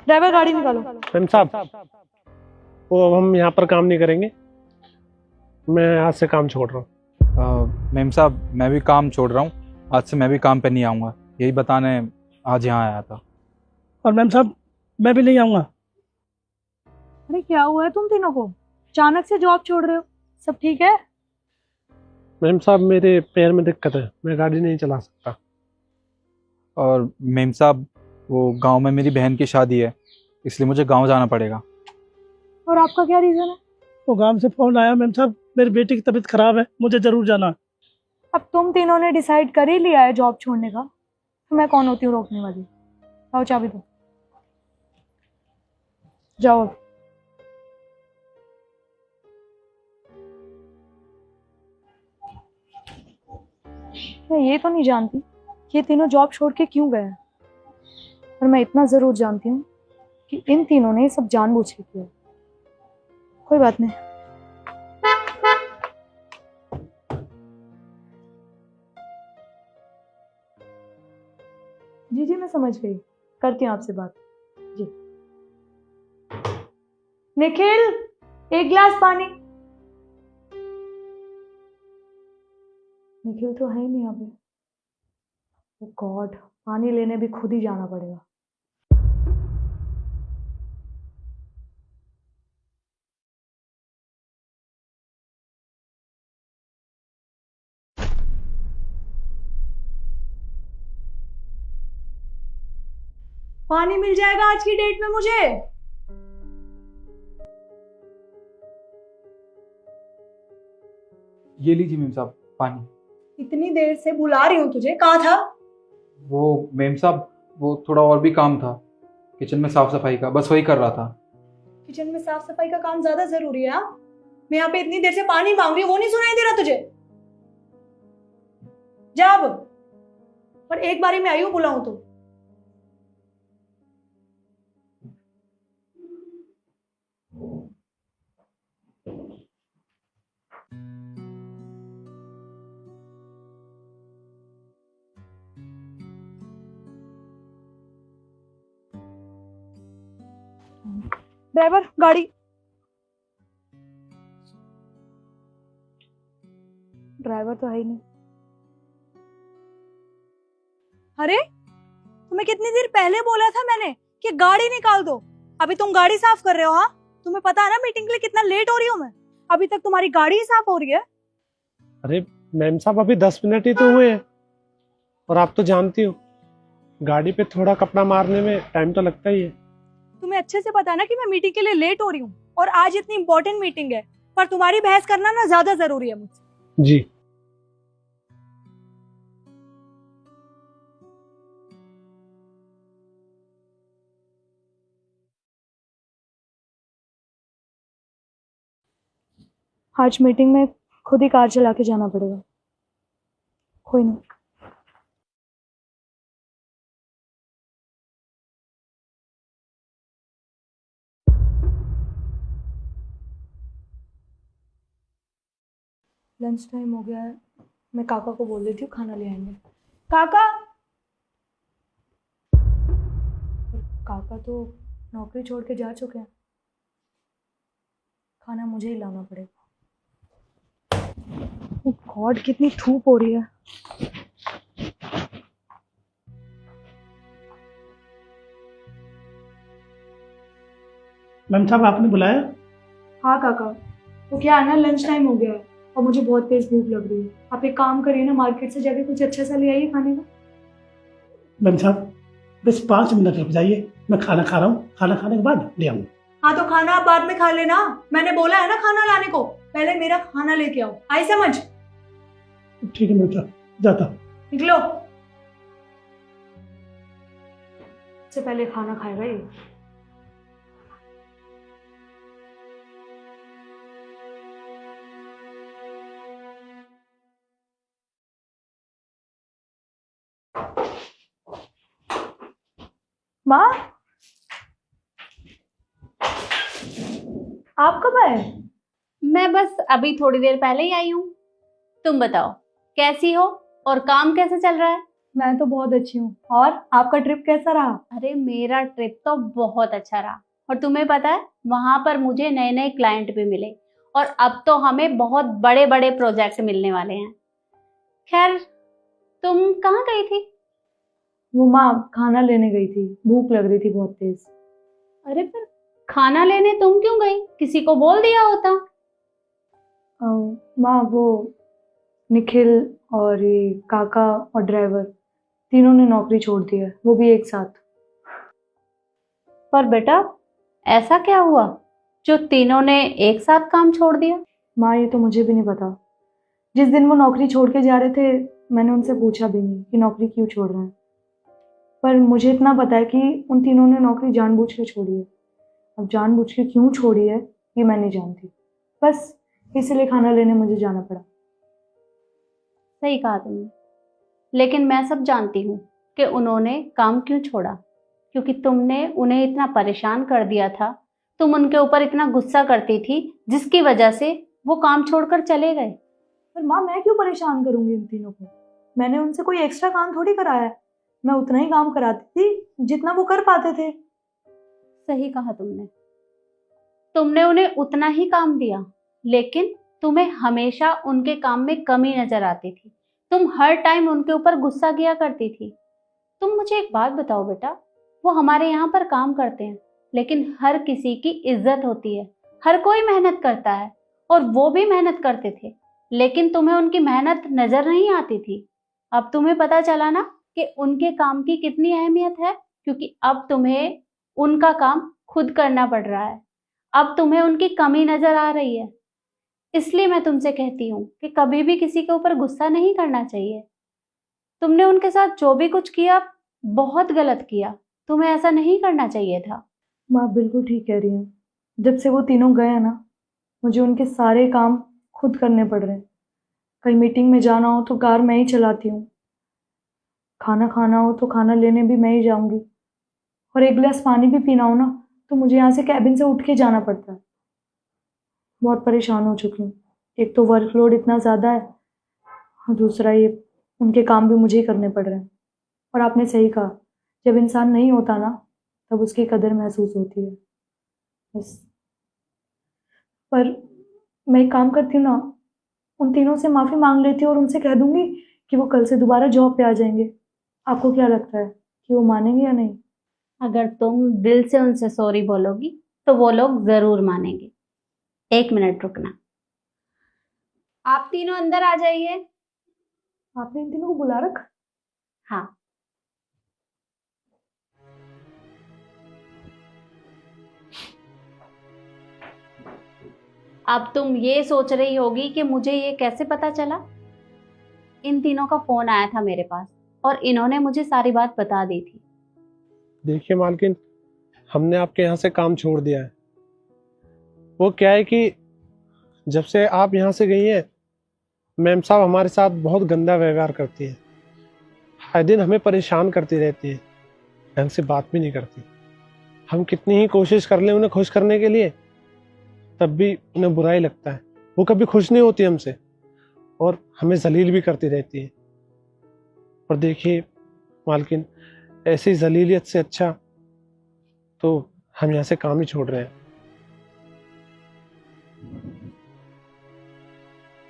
Driver गाड़ी निकालो। Ma'am साहब, वो अब हम यहाँ पर काम नहीं करेंगे। मैं आज से काम छोड़ रहा हूँ। मेम साहब, मैं भी काम छोड़ रहा हूँ। आज से मैं भी काम पे नहीं आऊँगा, यही बताने आज यहाँ आया था। और मैम साहब, मैं भी नहीं आऊँगा। अरे क्या हुआ है तुम तीनों को? अचानक से जॉब छोड़ रहे हो? सब ठीक है? मैम साहब, मेरे पैर में दिक्कत है, मैं गाड़ी नहीं चला सकता। और मेम साहब, वो गांव में मेरी बहन की शादी है, इसलिए मुझे गांव जाना पड़ेगा। और आपका क्या रीजन है? वो गांव से फोन आया, मैम साहब मेरी बेटी की तबीयत खराब है, मुझे जरूर जाना है। अब तुम तीनों ने डिसाइड कर ही लिया है जॉब छोड़ने का, तो मैं कौन होती हूँ रोकने वाली? आओ चाबी दो, जाओ। मैं ये तो नहीं जानती कि ये तीनों जॉब छोड़ के क्यों गए हैं, पर मैं इतना जरूर जानती हूँ कि इन तीनों ने सब जानबूझ के किया। कोई बात नहीं। जी जी, मैं समझ गई, करती हूँ आपसे बात। जी निखिल, एक गिलास पानी। निखिल तो है ही नहीं यहाँ पे। ओ गॉड, पानी लेने भी खुद ही जाना पड़ेगा। पानी मिल जाएगा आज की डेट में मुझे? ये लीजिए मेम साहब पानी। इतनी देर से बुला रही हूँ तुझे, कहाँ था? वो मेम साहब, वो थोड़ा और भी काम था किचन में साफ सफाई का, बस वही कर रहा था। किचन में साफ सफाई का काम ज्यादा जरूरी है? हाँ, मैं यहाँ पे इतनी देर से पानी मांग रही हूँ, वो नहीं सुनाई दे रहा तुझे? जा अब, पर एक बारी में आई हूँ बुलाऊं तो। ड्राइवर गाड़ी। ड्राइवर तो है ही नहीं। अरे तुम्हें कितनी देर पहले बोला था मैंने कि गाड़ी निकाल दो, अभी तुम गाड़ी साफ कर रहे हो? हाँ, तुम्हें पता है ना मीटिंग के लिए कितना लेट हो रही हूँ मैं, अभी तक तुम्हारी गाड़ी ही साफ हो रही है। अरे मैम साहब, अभी 10 मिनट ही तो हुए हैं, और आप तो जानती हो गाड़ी पे थोड़ा कपड़ा मारने में टाइम तो लगता ही है। तुम्हें अच्छे से पता है ना कि मैं मीटिंग के लिए लेट हो रही हूँ, और आज इतनी इंपॉर्टेंट मीटिंग है, पर तुम्हारी बहस करना ना ज्यादा जरूरी है मुझसे। जी। आज मीटिंग में खुद ही कार चला के जाना पड़ेगा। कोई नहीं। लंच टाइम हो गया है, मैं काका को बोल देती हूँ खाना ले आएंगे। काका। काका तो नौकरी छोड़ के जा चुके हैं, खाना मुझे ही लाना पड़ेगा। ओह गॉड, कितनी धूप हो रही है। मैम साहब, आपने बुलाया? हाँ काका, वो क्या है ना, लंच टाइम हो गया है और मुझे बहुत तेज भूख लग रही है। आप एक काम करिए ना, मार्केट से जाके कुछ अच्छा सा ले आइए खाने का। मैम साहब बस 5 मिनट रुक जाइए, मैं खाना खा रहा हूँ, खाना खाने के बाद ले आऊँगा। हाँ तो खाना आप बाद में खा लेना, मैंने बोला है ना खाना लाने को, पहले मेरा खाना लेके आओ। आई समझ? ठीक है मैम साहब, जाता हूँ। निकलो। से पहले खाना खाएगा ये। माँ, आप कब आए? मैं बस अभी थोड़ी देर पहले ही आई हूँ। तुम बताओ कैसी हो और काम कैसे चल रहा है? मैं तो बहुत अच्छी हूँ। और आपका ट्रिप कैसा रहा? अरे मेरा ट्रिप तो बहुत अच्छा रहा। और तुम्हें पता है वहां पर मुझे नए नए क्लाइंट भी मिले और अब तो हमें बहुत बड़े बड़े प्रोजेक्ट मिलने वाले हैं। खैर, तुम कहाँ गई थी? वो माँ खाना लेने गई थी, भूख लग रही थी बहुत तेज। अरे पर खाना लेने तुम क्यों गई? किसी को बोल दिया होता। माँ वो निखिल और ये काका और ड्राइवर तीनों ने नौकरी छोड़ दी है, वो भी एक साथ। पर बेटा ऐसा क्या हुआ जो तीनों ने एक साथ काम छोड़ दिया? माँ ये तो मुझे भी नहीं पता। जिस दिन वो नौकरी छोड़ के जा रहे थे मैंने उनसे पूछा भी नहीं कि नौकरी क्यों छोड़ रहे हैं, पर मुझे इतना पता है कि उन तीनों ने नौकरी जानबूझ के छोड़ी है। अब जानबूझ के क्यों छोड़ी है ये मैं नहीं जानती, बस इसलिए खाना लेने मुझे जाना पड़ा। सही कहा तुमने, लेकिन मैं सब जानती हूँ कि उन्होंने काम क्यों छोड़ा। क्योंकि तुमने उन्हें इतना परेशान कर दिया था, तुम उनके ऊपर इतना गुस्सा करती थी जिसकी वजह से वो काम छोड़कर चले गए। पर माँ मैं क्यों परेशान करूंगी इन तीनों को? मैंने उनसे कोई एक्स्ट्रा काम थोड़ी कराया है, मैं उतना ही काम कराती थी जितना वो कर पाते थे। सही कहा तुमने, तुमने उन्हें उतना ही काम दिया, लेकिन तुम्हें हमेशा उनके काम में कमी नजर आती थी। तुम हर टाइम उनके ऊपर गुस्सा किया करती थी। तुम मुझे एक बात बताओ बेटा, वो हमारे यहाँ पर काम करते हैं, लेकिन हर किसी की इज्जत होती है, हर कोई मेहनत करता है और वो भी मेहनत करते थे, लेकिन तुम्हें उनकी मेहनत नजर नहीं आती थी। अब तुम्हें पता चला ना कि उनके काम की कितनी अहमियत है, क्योंकि अब तुम्हें उनका काम खुद करना पड़ रहा है। अब तुम्हें उनकी कमी नजर आ रही है। इसलिए मैं तुमसे कहती हूँ कि कभी भी किसी के ऊपर गुस्सा नहीं करना चाहिए। तुमने उनके साथ जो भी कुछ किया बहुत गलत किया, तुम्हें ऐसा नहीं करना चाहिए था। माँ बिल्कुल ठीक कह रही हैं। जब से वो तीनों गए हैं ना, मुझे उनके सारे काम खुद करने पड़ रहे हैं। कहीं मीटिंग में जाना हो तो कार मैं ही चलाती हूँ, खाना खाना हो तो खाना लेने भी मैं ही जाऊंगी, और एक गिलास पानी भी पीना हो ना तो मुझे यहाँ से कैबिन से उठ के जाना पड़ता है। बहुत परेशान हो चुकी हूँ। एक तो वर्कलोड इतना ज़्यादा है और दूसरा ये उनके काम भी मुझे ही करने पड़ रहे हैं। और आपने सही कहा, जब इंसान नहीं होता ना तब उसकी कदर महसूस होती है। बस पर मैं एक काम करती हूँ ना, उन तीनों से माफ़ी मांग लेती हूँ और उनसे कह दूंगी कि वो कल से दोबारा जॉब पे आ जाएंगे। आपको क्या लगता है कि वो मानेंगे या नहीं? अगर तुम दिल से उनसे सॉरी बोलोगी तो वो लोग जरूर मानेंगे। एक मिनट रुकना, आप तीनों अंदर आ जाइए। आपने इन तीनों को बुला रखा? हाँ, अब तुम ये सोच रही होगी कि मुझे ये कैसे पता चला। इन तीनों का फोन आया था मेरे पास और इन्होंने मुझे सारी बात बता दी थी। देखिए मालकिन, हमने आपके यहाँ से काम छोड़ दिया है। वो क्या है कि जब से आप यहाँ से गई हैं, मैम साहब हमारे साथ बहुत गंदा व्यवहार करती है। हर दिन हमें परेशान करती रहती है, ढंग से बात भी नहीं करती। हम कितनी ही कोशिश कर लें उन्हें खुश करने के लिए, तब भी उन्हें बुरा ही लगता है। वो कभी खुश नहीं होती हमसे और हमें जलील भी करती रहती है। और देखिए मालकिन, ऐसी जलीलियत से अच्छा तो हम यहाँ से काम ही छोड़ रहे हैं।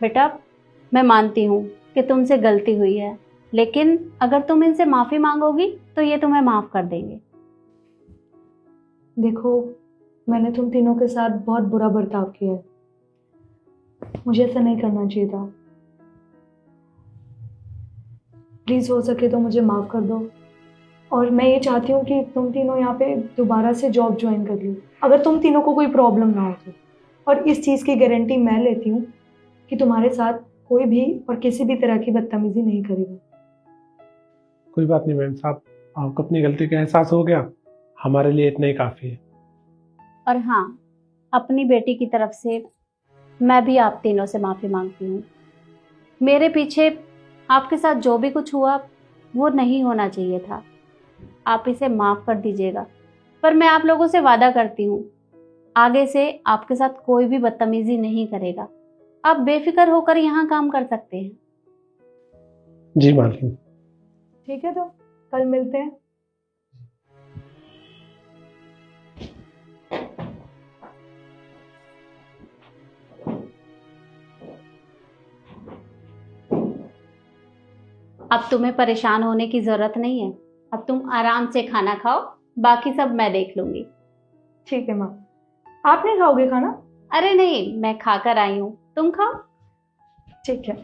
बेटा, मैं मानती हूँ कि तुमसे गलती हुई है, लेकिन अगर तुम इनसे माफी मांगोगी तो ये तुम्हें माफ कर देंगे। देखो, मैंने तुम तीनों के साथ बहुत बुरा बर्ताव किया है, मुझे ऐसा नहीं करना चाहिए था। प्लीज हो सके तो मुझे माफ कर दो। और मैं ये चाहती हूँ कि तुम तीनों यहाँ पे दोबारा से जॉब ज्वाइन कर लो, अगर तुम तीनों को कोई प्रॉब्लम ना हो तो। और इस चीज़ की गारंटी मैं लेती हूँ कि तुम्हारे साथ कोई भी और किसी भी तरह की बदतमीजी नहीं करेगा। कोई बात नहीं मैम साहब, आपको अपनी गलती का एहसास हो गया, हमारे लिए इतना ही काफ़ी है। और हाँ, अपनी बेटी की तरफ से मैं भी आप तीनों से माफी मांगती हूँ। मेरे पीछे आपके साथ जो भी कुछ हुआ वो नहीं होना चाहिए था। आप इसे माफ कर दीजिएगा। पर मैं आप लोगों से वादा करती हूँ, आगे से आपके साथ कोई भी बदतमीजी नहीं करेगा। आप बेफिक्र होकर यहाँ काम कर सकते हैं। जी मालकिन। ठीक है, तो कल मिलते हैं। अब तुम्हें परेशान होने की जरूरत नहीं है। अब तुम आराम से खाना खाओ, बाकी सब मैं देख लूंगी। ठीक है माँ। आप नहीं खाओगे खाना? अरे नहीं, मैं खाकर आई हूँ, तुम खाओ। ठीक है।